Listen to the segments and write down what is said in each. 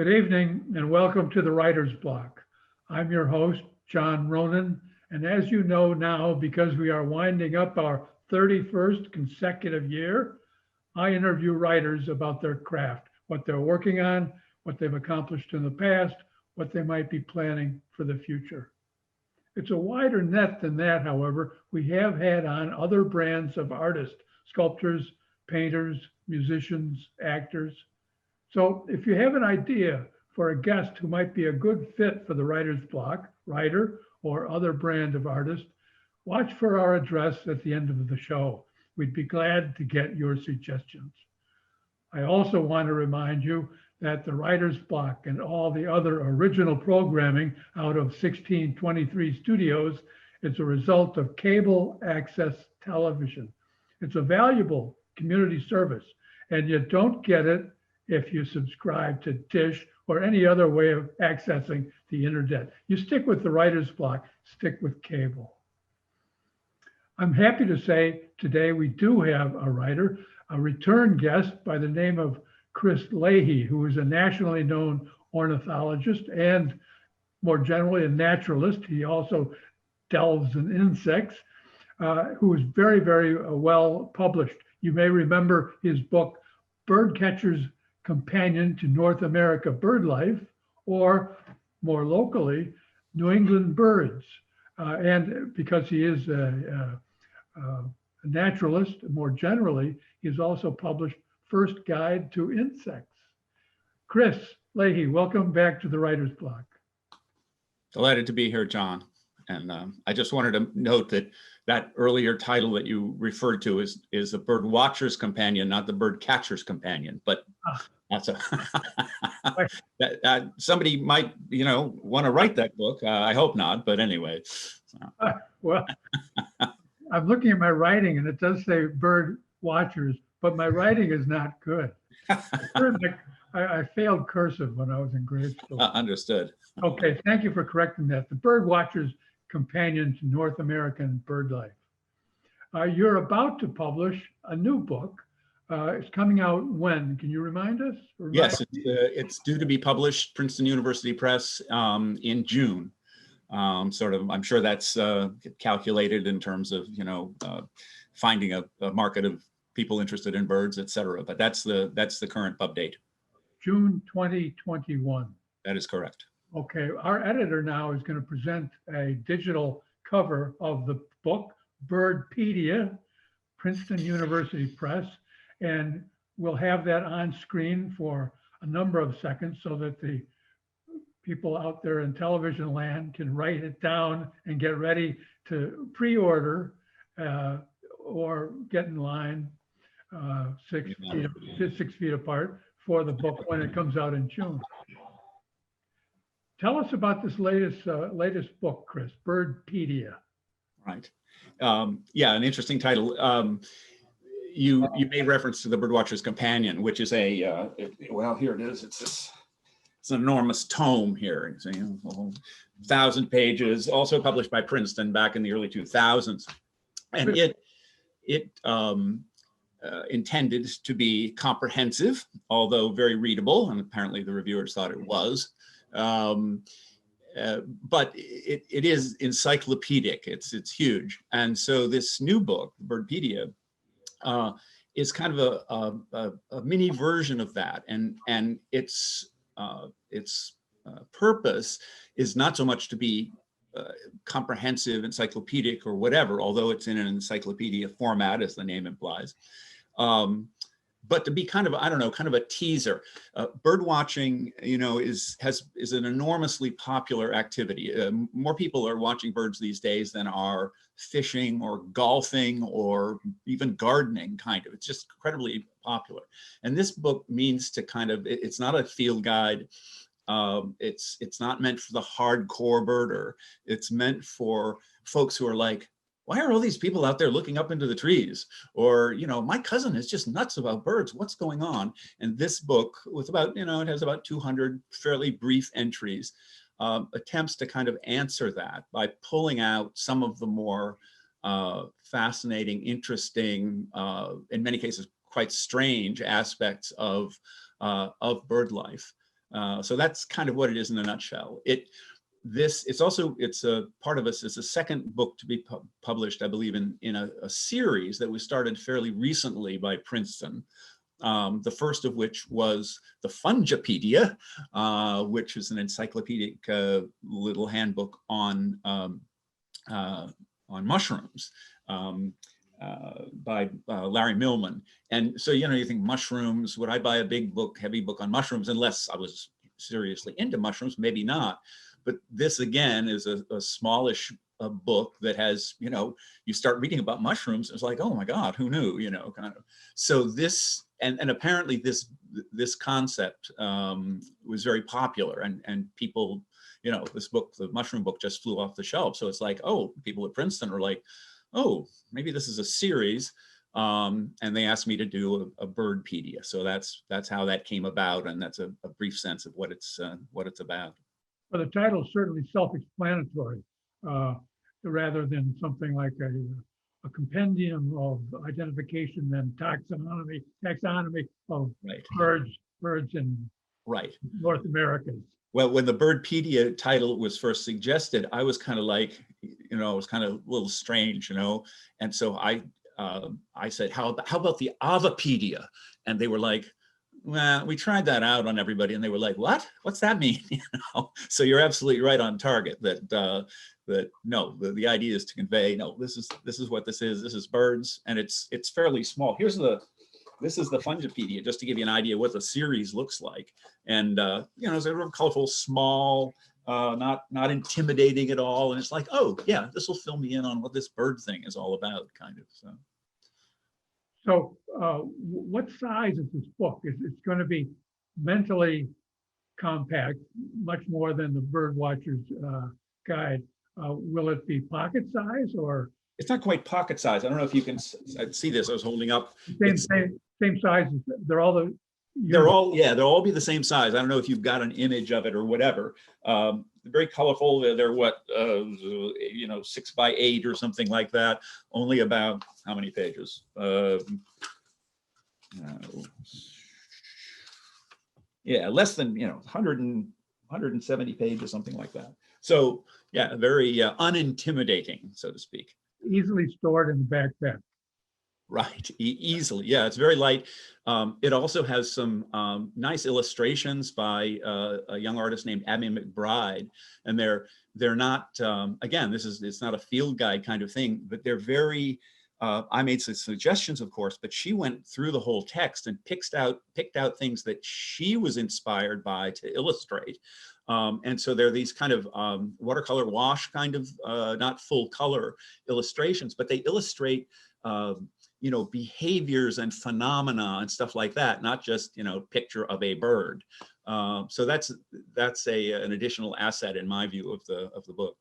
Good evening and welcome to the Writer's Block. I'm your host, John Ronan, and as you know now, because we are winding up our 31st consecutive year, I interview writers about their craft, what they're working on, what they've accomplished in the past, what they might be planning for the future. It's a wider net than that, however. We have had on other brands of artists, sculptors, painters, musicians, actors. So if you have an idea for a guest who might be a good fit for the writer's block, writer, or other brand of artist, watch for our address at the end of the show. We'd be glad to get your suggestions. I also want to remind you that the writer's block and all the other original programming out of 1623 studios is a result of cable access television. It's a valuable community service, and you don't get it if you subscribe to Dish or any other way of accessing the internet. You stick with the writer's block, stick with cable. I'm happy to say today we do have a writer, a return guest by the name of Chris Leahy, who is a nationally known ornithologist and more generally a naturalist. He also delves in insects, who is very, very well published. You may remember his book, Birdcatcher's Companion to North America Bird Life, or more locally, New England Birds. And because he is a naturalist, more generally, he's also published First Guide to Insects. Chris Leahy, welcome back to the Writer's Block. Delighted to be here, John. And I just wanted to note that earlier title that you referred to is the Bird Watcher's Companion, not the Bird Catcher's Companion. But that's somebody might, want to write that book. I hope not, but anyway. Well, I'm looking at my writing and it does say Bird Watchers, but my writing is not good. I failed cursive when I was in grade school. Understood. Okay, thank you for correcting that. The Bird Watcher's Companion to North American Bird Life. You're about to publish a new book. It's coming out when? Can you remind us? Yes, it's due to be published, Princeton University Press, in June. I'm sure that's calculated in terms of, finding a market of people interested in birds, et cetera. But that's the current pub date. June 2021. That is correct. Okay, our editor now is going to present a digital cover of the book, Birdpedia, Princeton University Press, and we'll have that on screen for a number of seconds so that the people out there in television land can write it down and get ready to pre-order or get in line 6 feet apart for the book when it comes out in June. Tell us about this latest book, Chris, Birdpedia. Right. Yeah, an interesting title. You made reference to the Birdwatcher's Companion, which is well, here it is. It's an enormous tome here. It's 1,000 pages, also published by Princeton back in the early 2000s. And it intended to be comprehensive, although very readable, and apparently the reviewers thought it was. But it is encyclopedic. It's huge, and so this new book, Birdpedia, is kind of a mini version of that, and its purpose is not so much to be comprehensive, encyclopedic, or whatever, although it's in an encyclopedia format, as the name implies. But to be kind of a teaser. Bird watching, is an enormously popular activity. More people are watching birds these days than are fishing or golfing or even gardening. It's just incredibly popular. And this book means to it's not a field guide. It's not meant for the hardcore birder. It's meant for folks who are like, why are all these people out there looking up into the trees? Or, my cousin is just nuts about birds. What's going on? And this book, with about, it has about 200 fairly brief entries, attempts to kind of answer that by pulling out some of the more fascinating, interesting, in many cases, quite strange aspects of bird life. So that's kind of what it is in a nutshell. It's a part of us. It's a second book to be published, I believe, in a series that was started fairly recently by Princeton. The first of which was the Fungipedia, which is an encyclopedic little handbook on mushrooms by Larry Millman. And so, you think mushrooms, would I buy a big book, heavy book on mushrooms, unless I was seriously into mushrooms? Maybe not. But this, again, is a smallish book that has, you start reading about mushrooms, it's like, oh my God, who knew, kind of. So this, and apparently this concept was very popular, and people, this book, the mushroom book, just flew off the shelf. So it's like, oh, people at Princeton are like, oh, maybe this is a series. And they asked me to do a Birdpedia. So that's how that came about, and that's a brief sense of what it's about. Well, the title is certainly self-explanatory, rather than something like a compendium of identification and taxonomy of Right. birds in Right. North America. Well, when the Birdpedia title was first suggested, I was kind of like, it was kind of a little strange, and so I said, how about the Avapedia? And they were like, well, we tried that out on everybody, and they were like, what? What's that mean? So you're absolutely right on target that no, the idea is to convey, no, this is what this is. This is birds, and it's fairly small. This is the Fungipedia, just to give you an idea what the series looks like. And it's a real colorful, small, not intimidating at all. And it's like, oh yeah, this will fill me in on what this bird thing is all about, kind of. So what size is this book? It's going to be mentally compact, much more than the Bird Watcher's Guide. Will it be pocket size, or? It's not quite pocket size. I don't know if you can see this. I was holding up. Same size. They'll all be the same size. I don't know if you've got an image of it or whatever. Very colorful. They're what, 6 by 8 or something like that. Only about how many pages? Less than 170 pages, something like that. So yeah, very unintimidating, so to speak. Easily stored in the backpack. Right, easily. Yeah, it's very light. It also has some nice illustrations by a young artist named Abby McBride, and they're not again, it's not a field guide kind of thing, but they're very. I made some suggestions, of course, but she went through the whole text and picked out things that she was inspired by to illustrate. And so there are these kind of watercolor wash kind of not full color illustrations, but they illustrate behaviors and phenomena and stuff like that, not just picture of a bird. So that's an additional asset in my view of the book.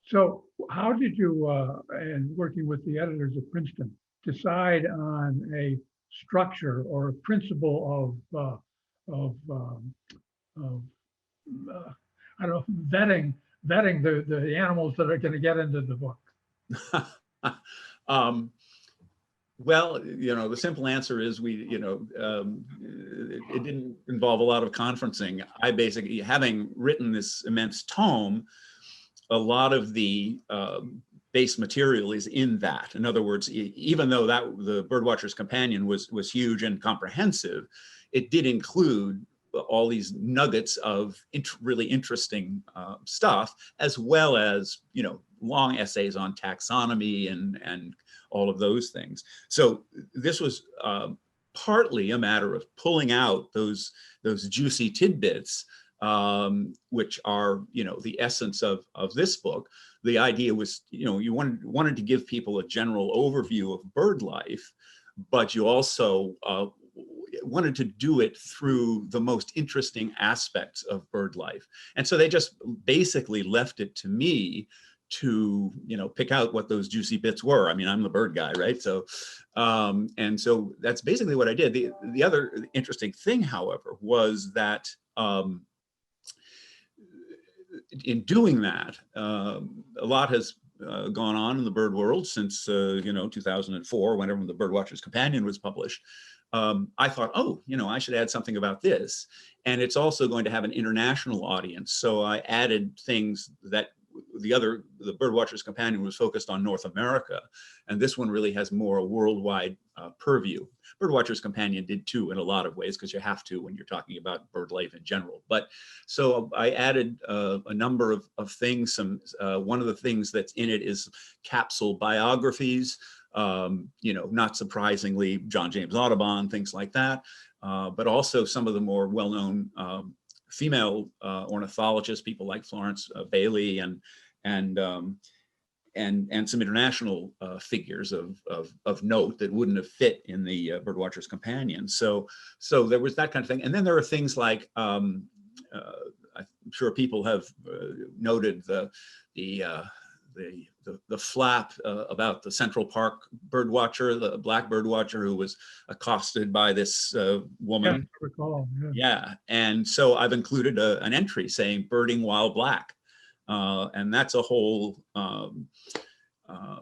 So how did you, and working with the editors of Princeton, decide on a structure or a principle of I don't know, vetting the animals that are going to get into the book? Well, the simple answer is it didn't involve a lot of conferencing. I basically, having written this immense tome, a lot of the base material is in that. In other words, even though the Birdwatcher's Companion was huge and comprehensive, it did include all these nuggets of really interesting stuff, as well as long essays on taxonomy and all of those things. So this was partly a matter of pulling out those juicy tidbits, which are the essence of this book. The idea was you wanted to give people a general overview of bird life, but you also wanted to do it through the most interesting aspects of bird life. And so they just basically left it to me to pick out what those juicy bits were. I mean, I'm the bird guy, right? So and so that's basically what I did. The other interesting thing, however, was that in doing that, a lot has gone on in the bird world since, 2004, whenever the Birdwatcher's Companion was published. I thought, oh, I should add something about this. And it's also going to have an international audience. So I added things that the Birdwatcher's Companion was focused on North America. And this one really has more a worldwide purview. Birdwatcher's Companion did too in a lot of ways, because you have to when you're talking about bird life in general. But so I added a number of things. One of the things that's in it is capsule biographies. Not surprisingly, John James Audubon, things like that, but also some of the more well-known female ornithologists, people like Florence Bailey and some international figures of note that wouldn't have fit in the Birdwatcher's Companion. So there was that kind of thing. And then there are things like, I'm sure people have noted the flap about the Central Park birdwatcher, the black birdwatcher who was accosted by this woman. Yeah, I recall. Yeah, and so I've included an entry saying birding while black. And that's a whole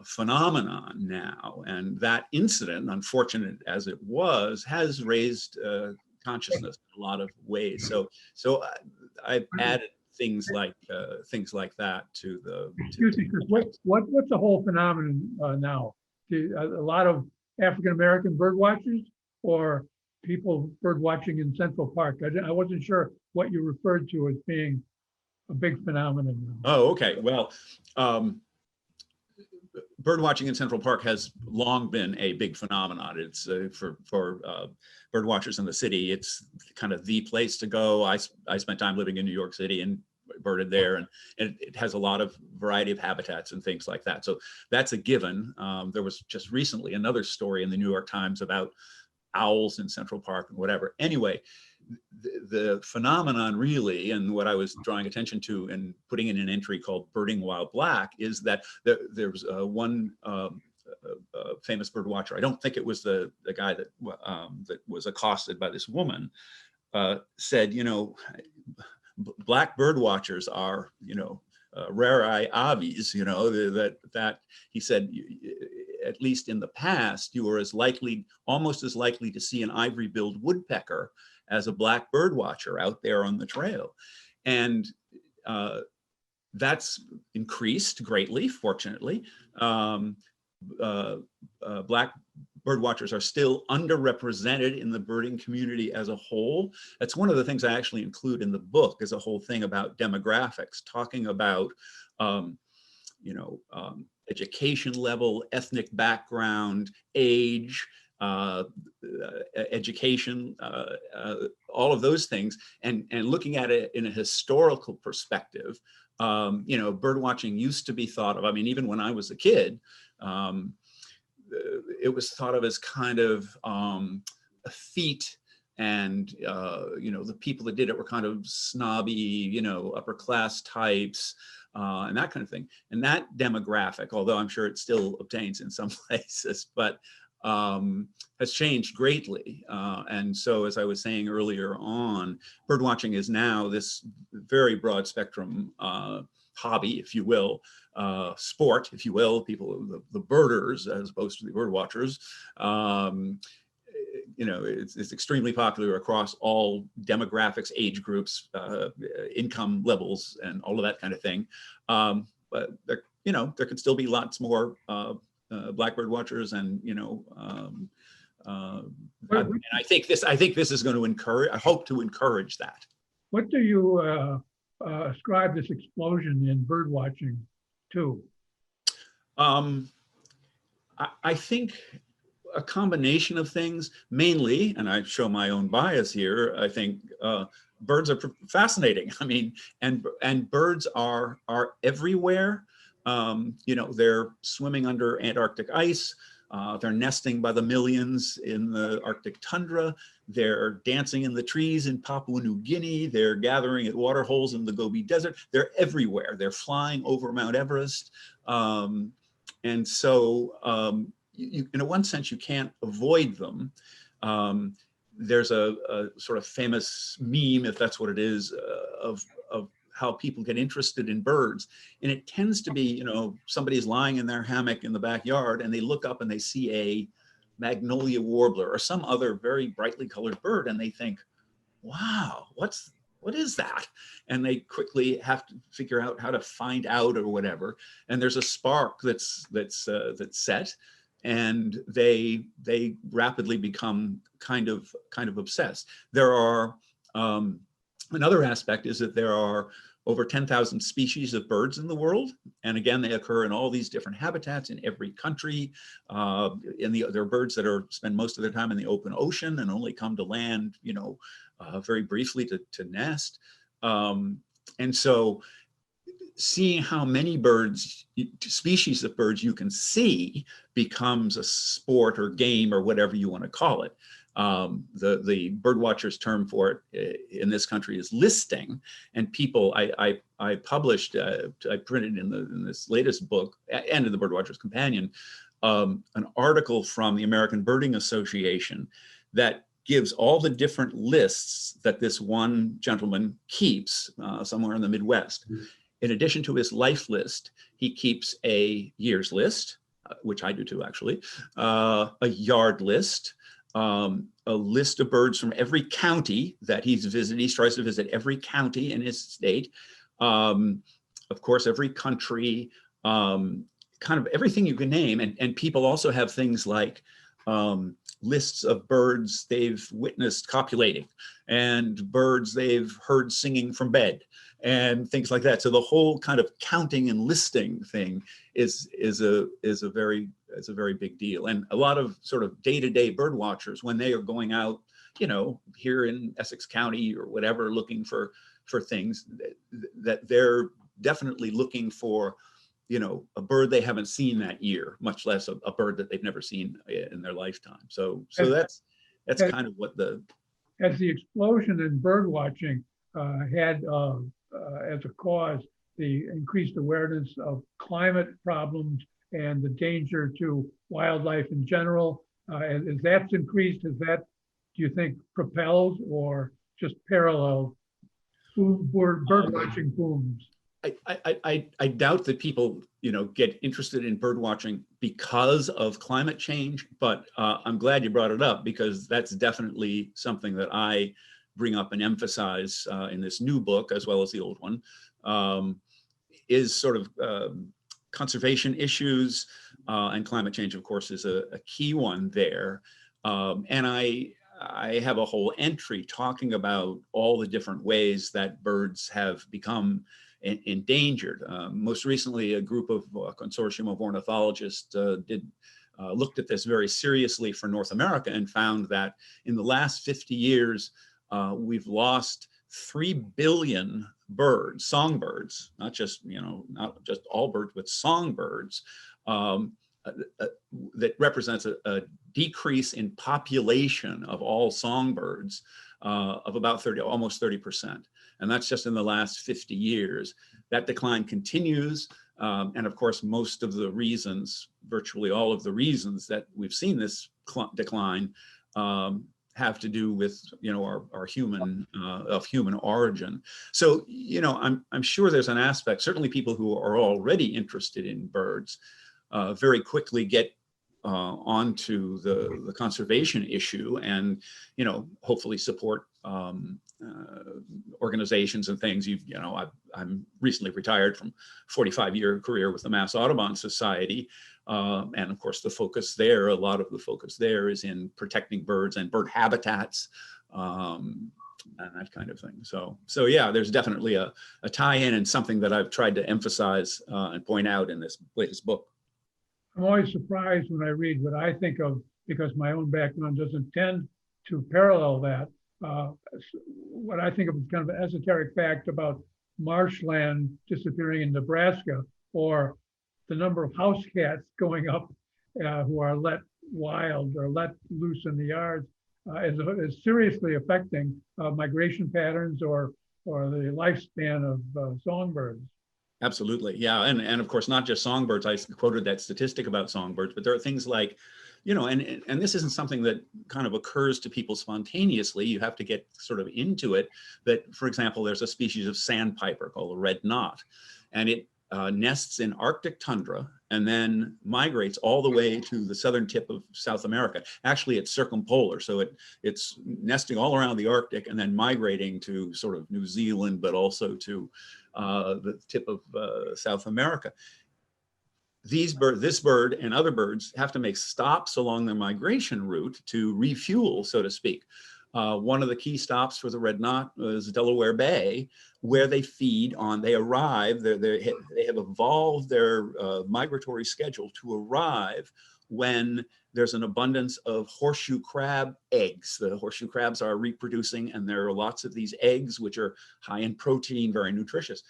phenomenon now. And that incident, unfortunate as it was, has raised consciousness in a lot of ways. So I've added things like that to the. Excuse me, Chris. What's the whole phenomenon now? A lot of African American bird watchers, or people bird watching in Central Park? I wasn't sure what you referred to as being a big phenomenon now. Oh, okay. Well, bird watching in Central Park has long been a big phenomenon. It's for bird watchers in the city. It's kind of the place to go. I spent time living in New York City and birded there, and it has a lot of variety of habitats and things like that. So that's a given. There was just recently another story in the New York Times about owls in Central Park and whatever. Anyway, the phenomenon really, and what I was drawing attention to and putting in an entry called Birding While Black, is that there's one famous bird watcher. I don't think it was the guy that was accosted by this woman, said, black bird watchers are, rarae aves, that he said, at least in the past, you were almost as likely to see an ivory-billed woodpecker as a black bird watcher out there on the trail. And that's increased greatly, fortunately. Black bird watchers are still underrepresented in the birding community as a whole. That's one of the things I actually include in the book, is a whole thing about demographics, talking about education level, ethnic background, age, education, all of those things, and looking at it in a historical perspective. Bird watching used to be thought of, even when I was a kid, it was thought of as kind of a feat, and the people that did it were kind of snobby, upper class types, and that kind of thing. And that demographic, although I'm sure it still obtains in some places, but has changed greatly. And so, as I was saying earlier on, bird watching is now this very broad spectrum hobby, if you will, sport, if you will, people, the birders as opposed to the bird watchers. It's extremely popular across all demographics, age groups, income levels, and all of that kind of thing. But there can still be lots more black bird watchers, and and I think this is going to encourage. I hope to encourage that. What do you ascribe this explosion in bird watching to? I think a combination of things, mainly, and I show my own bias here, I think birds are fascinating. And birds are everywhere. They're swimming under Antarctic ice. They're nesting by the millions in the Arctic tundra. They're dancing in the trees in Papua New Guinea. They're gathering at water holes in the Gobi Desert. They're everywhere. They're flying over Mount Everest. And so, in one sense, you can't avoid them. There's a sort of famous meme, if that's what it is, of how people get interested in birds. And it tends to be, you know, somebody's lying in their hammock in the backyard and they look up and they see a magnolia warbler or some other very brightly colored bird, and they think, wow, what is that? And they quickly have to figure out how to find out or whatever. And there's a spark that's set, and they rapidly become kind of obsessed. There are another aspect is that there are over 10,000 species of birds in the world. And again, they occur in all these different habitats in every country. There are birds that spend most of their time in the open ocean and only come to land, you know, very briefly to nest. And so seeing how many species of birds you can see becomes a sport or game or whatever you want to call it. The bird watchers term for it in this country is listing. And people, I published, I printed in this latest book and in the Birdwatcher's Companion, an article from the American Birding Association that gives all the different lists that this one gentleman keeps somewhere in the Midwest. In addition to his life list, he keeps a year's list, which I do too, actually, a yard list, a list of birds from every county that he's visited. He tries to visit every county in his state, of course, every country, kind of everything you can name. And people also have things like lists of birds they've witnessed copulating and birds they've heard singing from bed and things like that. So the whole kind of counting and listing thing is a very big deal. And a lot of sort of day-to-day bird watchers, when they are going out, you know, here in Essex County or whatever, looking for things, that they're definitely looking for, you know, a bird they haven't seen that year, much less a bird that they've never seen in their lifetime. So that's kind of what as the explosion in bird watching had as a cause the increased awareness of climate problems and the danger to wildlife in general. As that's increased, is that, do you think, propelled or just parallel bird watching booms? I doubt that people, you know, get interested in bird watching because of climate change, but I'm glad you brought it up, because that's definitely something that I bring up and emphasize in this new book, as well as the old one, is sort of conservation issues, and climate change, of course, is a key one there. And I have a whole entry talking about all the different ways that birds have become endangered. Most recently, a group of consortium of ornithologists looked at this very seriously for North America and found that in the last 50 years, we've lost 3 billion birds, songbirds, not just all birds, but songbirds. That represents a decrease in population of all songbirds of about almost 30%. And that's just in the last 50 years. That decline continues. And of course, most of the reasons, virtually all of the reasons that we've seen this decline have to do with, you know, our human origin. So, you know, I'm sure there's an aspect, certainly people who are already interested in birds very quickly get onto the conservation issue, and, you know, hopefully support organizations and things. I'm recently retired from 45-year career with the Mass Audubon Society. And of course, a lot of the focus there is in protecting birds and bird habitats, and that kind of thing. So yeah, there's definitely a tie-in, and something that I've tried to emphasize and point out in this latest book. I'm always surprised when I read what I think of, because my own background doesn't tend to parallel that. What I think of as kind of an esoteric fact about marshland disappearing in Nebraska, or the number of house cats going up who are let wild or let loose in the yards, is seriously affecting migration patterns or the lifespan of songbirds. Absolutely. Yeah. And of course, not just songbirds. I quoted that statistic about songbirds, but there are things like, and this isn't something that kind of occurs to people spontaneously. You have to get sort of into it. That, for example, there's a species of sandpiper called the red knot, and it nests in Arctic tundra and then migrates all the way to the southern tip of South America. Actually, it's circumpolar, so it's nesting all around the Arctic and then migrating to sort of New Zealand, but also to the tip of South America. This bird and other birds have to make stops along their migration route to refuel, so to speak. One of the key stops for the red knot is Delaware Bay, where they feed on, they arrive, they have evolved their migratory schedule to arrive when there's an abundance of horseshoe crab eggs. The horseshoe crabs are reproducing, and there are lots of these eggs, which are high in protein, very nutritious.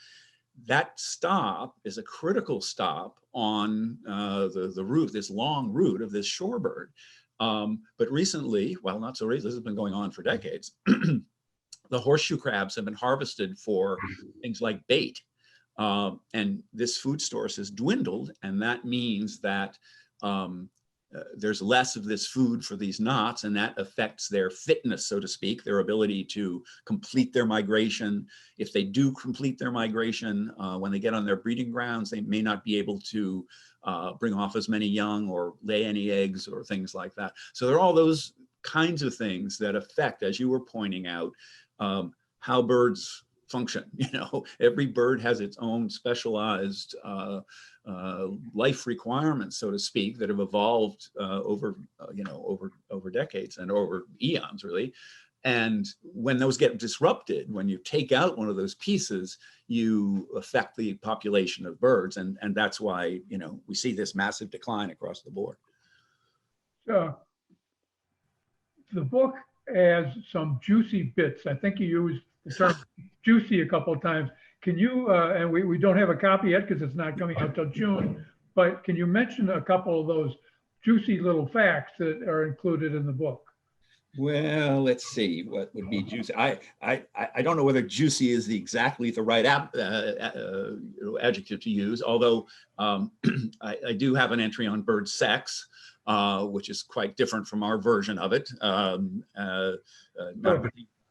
That stop is a critical stop on the route, this long route of this shorebird. But recently, well, not so recently, this has been going on for decades, the horseshoe crabs have been harvested for things like bait. And this food source has dwindled, and that means that there's less of this food for these knots, and that affects their fitness, so to speak, their ability to complete their migration. If they do complete their migration, when they get on their breeding grounds, they may not be able to bring off as many young or lay any eggs or things like that. So there are all those kinds of things that affect, as you were pointing out, how birds function. Every bird has its own specialized life requirements, so to speak, that have evolved over decades and over eons, really. And when those get disrupted, when you take out one of those pieces, you affect the population of birds, and that's why we see this massive decline across the board. The book has some juicy bits. I think you used the term juicy a couple of times. Can you, and we don't have a copy yet because it's not coming out till June, but can you mention a couple of those juicy little facts that are included in the book? Well, let's see what would be juicy. I don't know whether juicy is exactly the right adjective to use, although I do have an entry on bird sex, which is quite different from our version of it.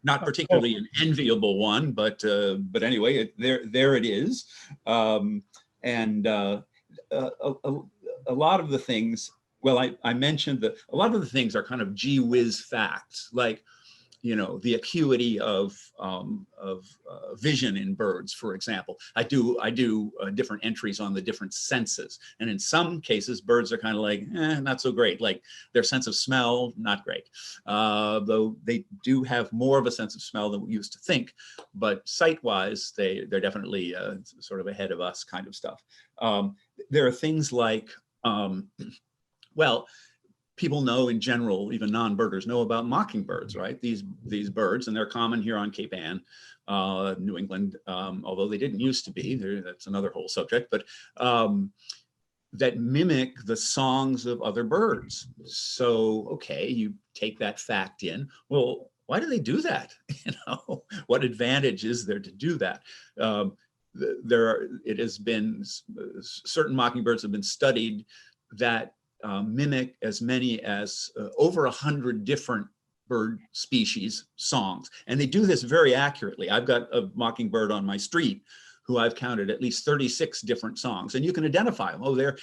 Not particularly an enviable one, but anyway, there it is. And a lot of the things, well, I mentioned that a lot of the things are kind of gee whiz facts, like the acuity of vision in birds, for example. I do different entries on the different senses, and in some cases, birds are kind of like not so great. Like their sense of smell, not great. Though they do have more of a sense of smell than we used to think, but sight-wise, they're definitely sort of ahead of us, kind of stuff. There are things like, well, people know in general, even non-birders know about mockingbirds, right? These birds, and they're common here on Cape Ann, New England, although they didn't used to be. That's another whole subject, but that mimic the songs of other birds. So, okay, you take that fact in. Well, why do they do that? What advantage is there to do that? It has been, certain mockingbirds have been studied that mimic as many as over 100 different bird species songs. And they do this very accurately. I've got a mockingbird on my street who I've counted at least 36 different songs, and you can identify them. Oh, they're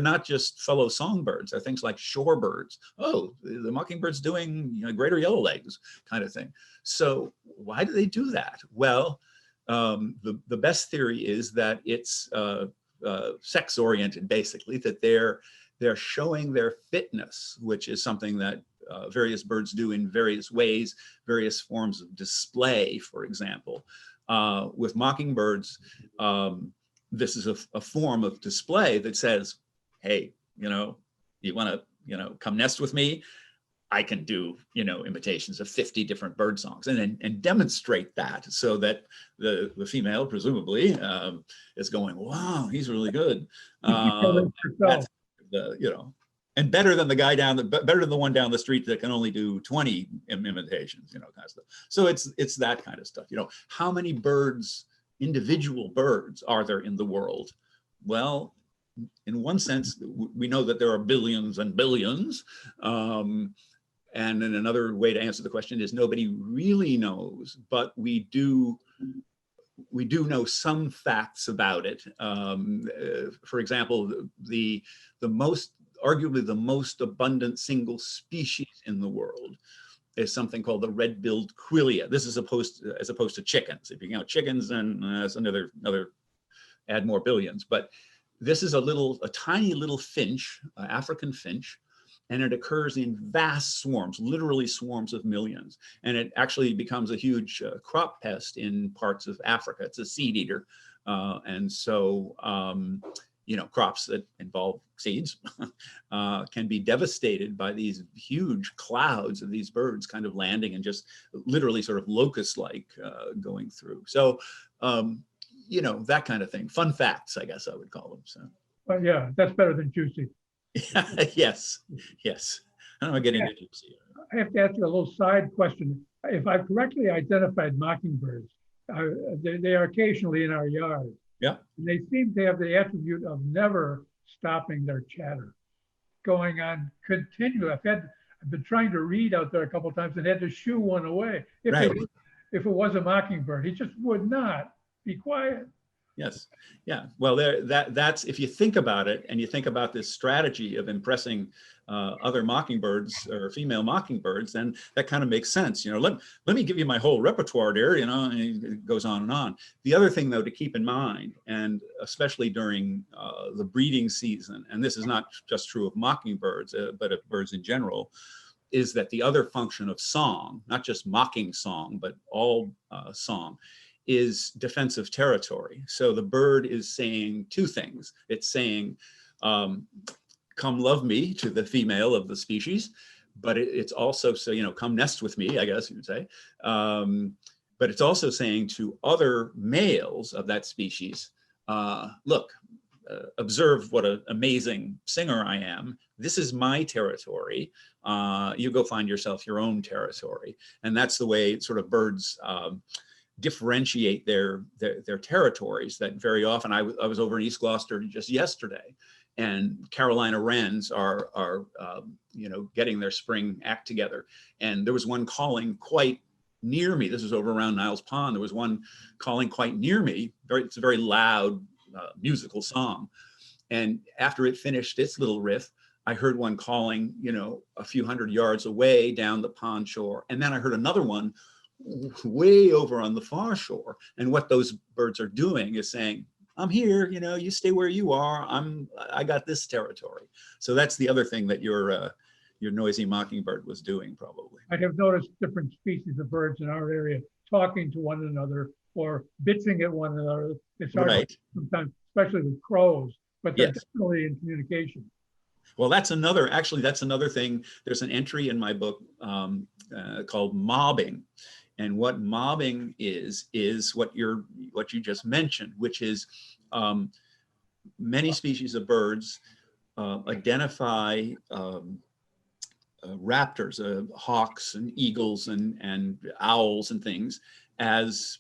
not just fellow songbirds. They're things like shorebirds. Oh, the mockingbird's doing greater yellowlegs kind of thing. So why do they do that? Well, the best theory is that it's sex oriented, basically, that they're showing their fitness, which is something that various birds do in various ways, various forms of display, for example. With mockingbirds, this is a form of display that says, hey, you want to come nest with me? I can do, imitations of 50 different bird songs and demonstrate that so that the female presumably is going, wow, he's really good. That's and better than better than the one down the street that can only do 20 imitations, kind of stuff. So it's that kind of stuff. How many birds, individual birds are there in the world? Well, in one sense, we know that there are billions and billions. And then another way to answer the question is nobody really knows, but we do know some facts about it. For example, arguably the most abundant single species in the world is something called the red-billed quillia. This is as opposed to chickens. If you count chickens, then that's another add more billions. But this is a tiny little finch, African finch, and it occurs in vast swarms, literally swarms of millions. And it actually becomes a huge crop pest in parts of Africa. It's a seed eater. And so, crops that involve seeds can be devastated by these huge clouds of these birds kind of landing and just literally sort of locust-like going through. So, that kind of thing. Fun facts, I guess I would call them. So. But yeah, that's better than juicy. Yes. I don't want to get into juicy. I have to ask you a little side question. If I've correctly identified mockingbirds, they are occasionally in our yard. Yeah. And they seem to have the attribute of never stopping their chatter, going on continually. I've been trying to read out there a couple of times and had to shoo one away. If it was a mockingbird, he just would not be quiet. Yes. Yeah. Well, that's if you think about it, and you think about this strategy of impressing other mockingbirds or female mockingbirds, then that kind of makes sense. Let me give you my whole repertoire there. And it goes on and on. The other thing, though, to keep in mind, and especially during the breeding season, and this is not just true of mockingbirds, but of birds in general, is that the other function of song, not just mocking song, but all song, is defensive territory. So the bird is saying two things. It's saying, come love me, to the female of the species, but it's also, so, come nest with me, I guess you would say. But it's also saying to other males of that species, look, observe what an amazing singer I am. This is my territory. You go find yourself your own territory. And that's the way sort of birds differentiate their territories. That very often, I was over in East Gloucester just yesterday, and Carolina wrens are getting their spring act together. And there was one calling quite near me. This was over around Niles Pond. There was one calling quite near me. It's a very loud musical song. And after it finished its little riff, I heard one calling, a few hundred yards away down the pond shore. And then I heard another one way over on the far shore. And what those birds are doing is saying, I'm here, you stay where you are. I got this territory. So that's the other thing that your noisy mockingbird was doing, probably. I have noticed different species of birds in our area talking to one another or bitching at one another. It's hard sometimes, especially with crows, but they're definitely in communication. Well, that's another thing. There's an entry in my book called mobbing. And what mobbing is what you just mentioned, which is many species of birds identify raptors, hawks and eagles and owls and things as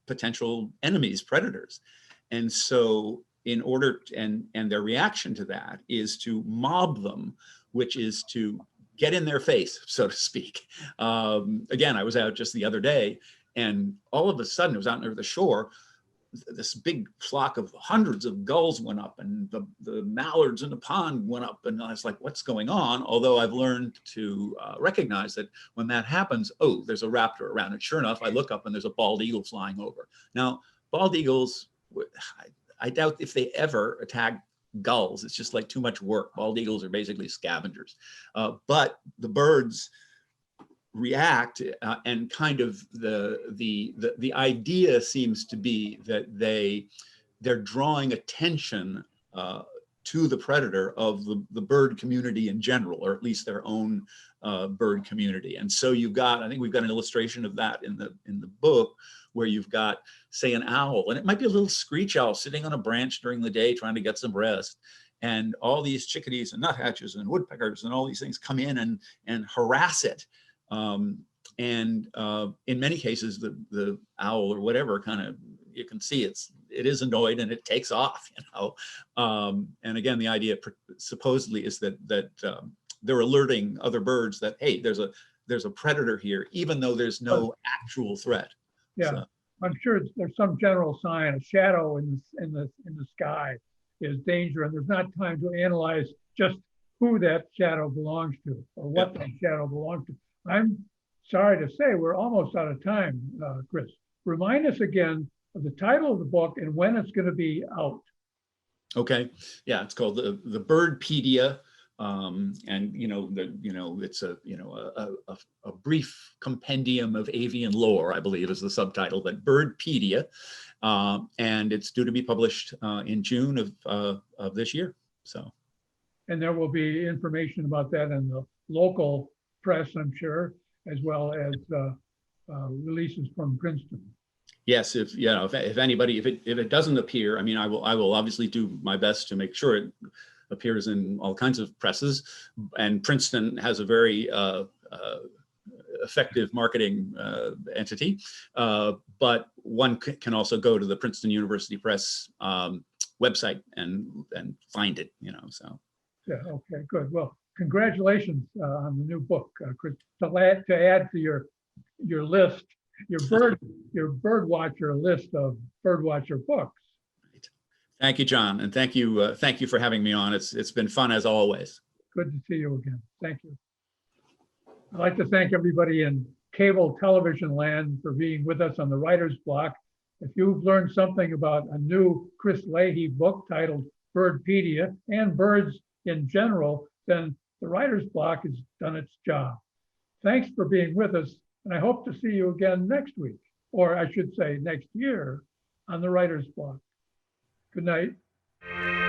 potential enemies, predators. And so in order and their reaction to that is to mob them, which is to get in their face, so to speak. Again, I was out just the other day, and all of a sudden, it was out near the shore, this big flock of hundreds of gulls went up, and the mallards in the pond went up, and I was like, what's going on? Although I've learned to recognize that when that happens, oh, there's a raptor around. And sure enough, I look up and there's a bald eagle flying over. Now, bald eagles, I doubt if they ever attack gulls. It's just like too much work. Bald eagles are basically scavengers. But the birds react, and kind of the idea seems to be that they're drawing attention to the predator of the bird community in general, or at least their own bird community. And so I think we've got an illustration of that in the book, where you've got, say, an owl, and it might be a little screech owl sitting on a branch during the day trying to get some rest. And all these chickadees and nuthatches and woodpeckers and all these things come in and harass it. And in many cases, the owl or whatever kind of, you can see it is annoyed and it takes off, you know. And again, the idea supposedly is that they're alerting other birds that, hey, there's a predator here, even though there's no actual threat. Yeah, So, I'm sure there's some general sign, a shadow in the sky is danger, and there's not time to analyze just who that shadow belongs to or what that shadow belongs to. I'm sorry to say we're almost out of time, Chris. Remind us again of the title of the book and when it's going to be out. okay, yeah, it's called the Birdpedia. And it's a brief compendium of avian lore, I believe is the subtitle, but Birdpedia, and it's due to be published in June of this year. So, and there will be information about that in the local press, I'm sure, as well as releases from Princeton. yes, if anybody, if it doesn't appear, I mean, I will obviously do my best to make sure it appears in all kinds of presses, and Princeton has a very effective marketing entity, but one can also go to the Princeton University Press website and find it, you know, so. Yeah, okay, good. Well, congratulations on the new book, Chris. To add to your list, your bird watcher list of bird watcher books. Thank you, John, and thank you for having me on. It's been fun as always. Good to see you again. Thank you. I'd like to thank everybody in cable television land for being with us on the Writer's Block. If you've learned something about a new Chris Leahy book titled Birdpedia and birds in general, then the Writer's Block has done its job. Thanks for being with us, and I hope to see you again next week, or I should say next year, on the Writer's Block. Good night.